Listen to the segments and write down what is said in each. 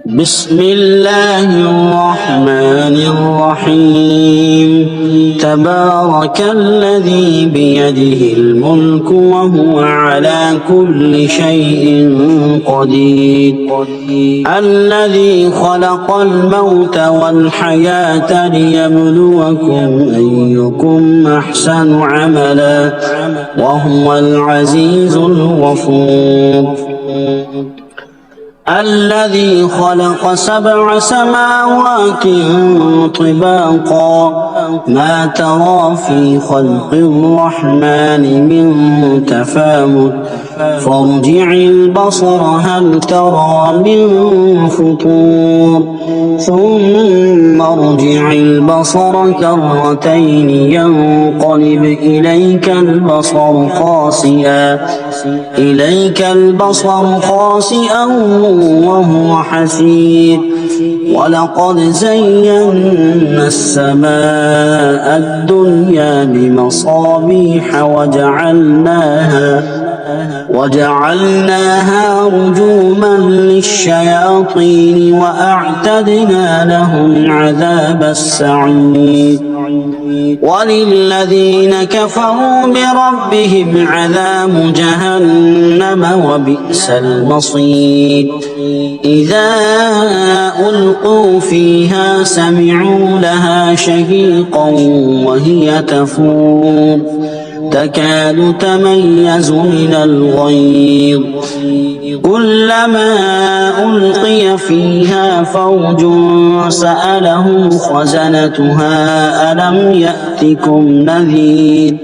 بسم الله الرحمن الرحيم تبارك الذي بيده الملك وهو على كل شيء قدير الذي خلق الموت والحياة ليبلوكم أيكم أحسن عملا وهو العزيز الغفور الذي خلق 7 سماوات طباقا ما ترى في خلق الرحمن من تفاوت فارجع البصر هل ترى من فطور ثم ارجع البصر كرتين ينقلب إليك البصر خاسئا وهو حسير ولقد زينا السماء الدنيا بمصابيح وجعلناها رجوما للشياطين وأعتدنا لهم عذاب السعير وللذين كفروا بربهم عذاب جهنم وبئس المصير إذا ألقوا فيها سمعوا لها شهيقا وهي تفور تكاد تميز من الغيظ كلما ألقي فيها فوج سألهم خزنتها ألم يأتكم نذير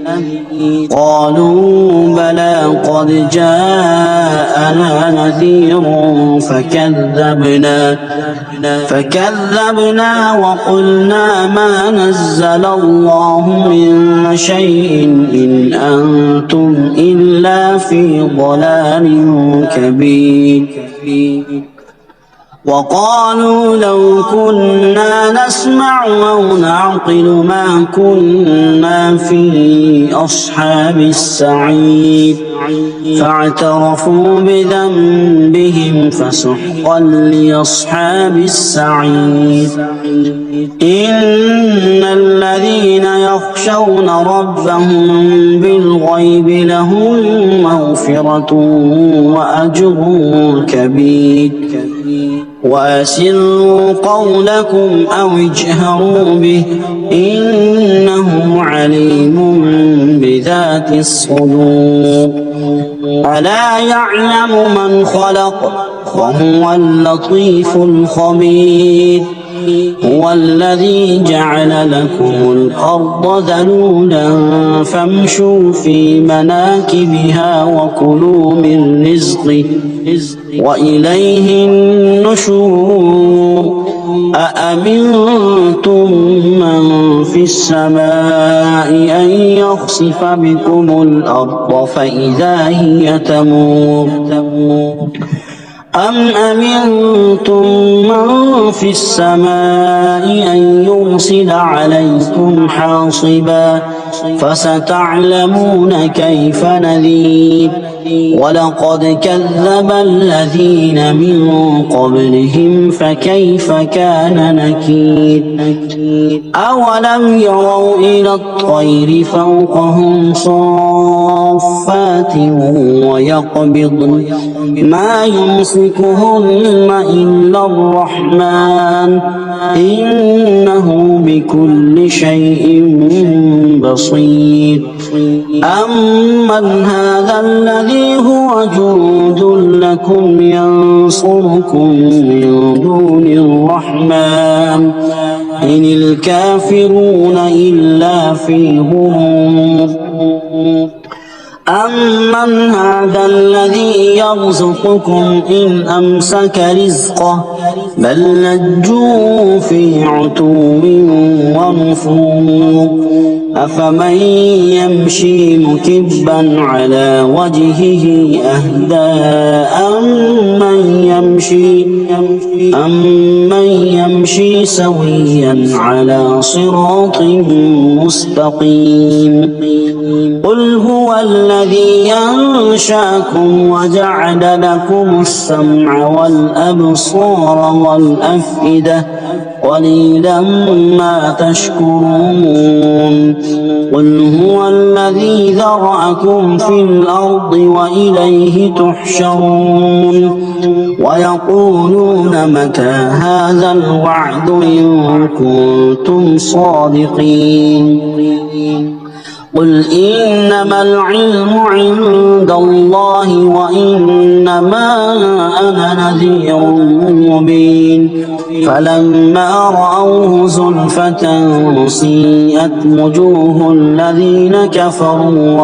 قالوا بلى قد جاءنا نذير فكذبنا وقلنا ما نزل الله من شيء إن أنتم إلا في ضلال كبير وقالوا لو كنا نسمع أو نعقل ما كنا في أصحاب السعير فاعترفوا بذنبهم فسحقا لأصحاب السعير إن الذين يخشون ربهم بالغيب لهم مغفرة وأجر كبير وأسروا قولكم أو اجهروا به إنه عليم بذات الصدور ألا يعلم من خلق وهو اللطيف الخبير هو الذي جعل لكم الأرض ذلولا فامشوا في مناكبها وكلوا من رزقه وإليه النشور أأمنتم من في السماء أن يخسف بكم الأرض فإذا هي تمور أم أمنتم من في السماء أن يرسل عليكم حاصبا فستعلمون كيف نذير ولقد كذب الذين من قبلهم فكيف كان نكير أولم يروا إلى الطير فوقهم صافات ويقبضن ما يمسكهن إلا الرحمن إنه بكل شيء بصير أمن هذا الذي هو جند لكم ينصركم من دون الرحمن إن الكافرون إلا في غرور أمن هذا الذي يرزقكم إن أمسك رزقه بل لجوا في عتو ونفور أفمن يمشي مكبا على وجهه أهدى أمن يمشي سويا على صراط مستقيم قل هو الذي الذي أنشأكم وجعل لكم السمع والأبصار والأفئدة قليلا ما تشكرون قل هو الذي ذرأكم في الأرض وإليه تحشرون ويقولون متى هذا الوعد إن كنتم صادقين قل إنما العلم عند الله وإنما أنا نذير مبين فلما رأوه زلفة سيئت وجوه الذين كفروا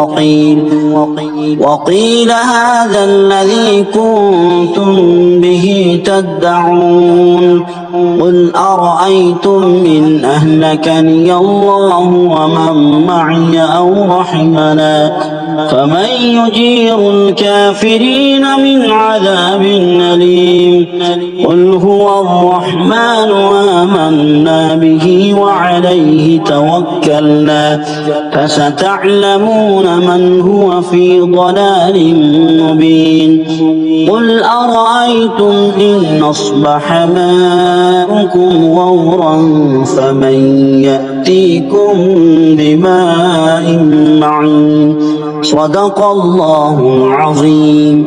وقيل هذا الذي كنتم به تدعون قل أرأيتم إن أهلكني الله ومن معي أو رحمنا فمن يجير الكافرين من عذاب أليم قل هو الرحمن آمنا به وعليه توكلنا فستعلمون من هو في ضلال مبين قل أرأيتم إن أصبح ماؤكم غورا فمن يأتيكم بماء معين صدق الله العظيم.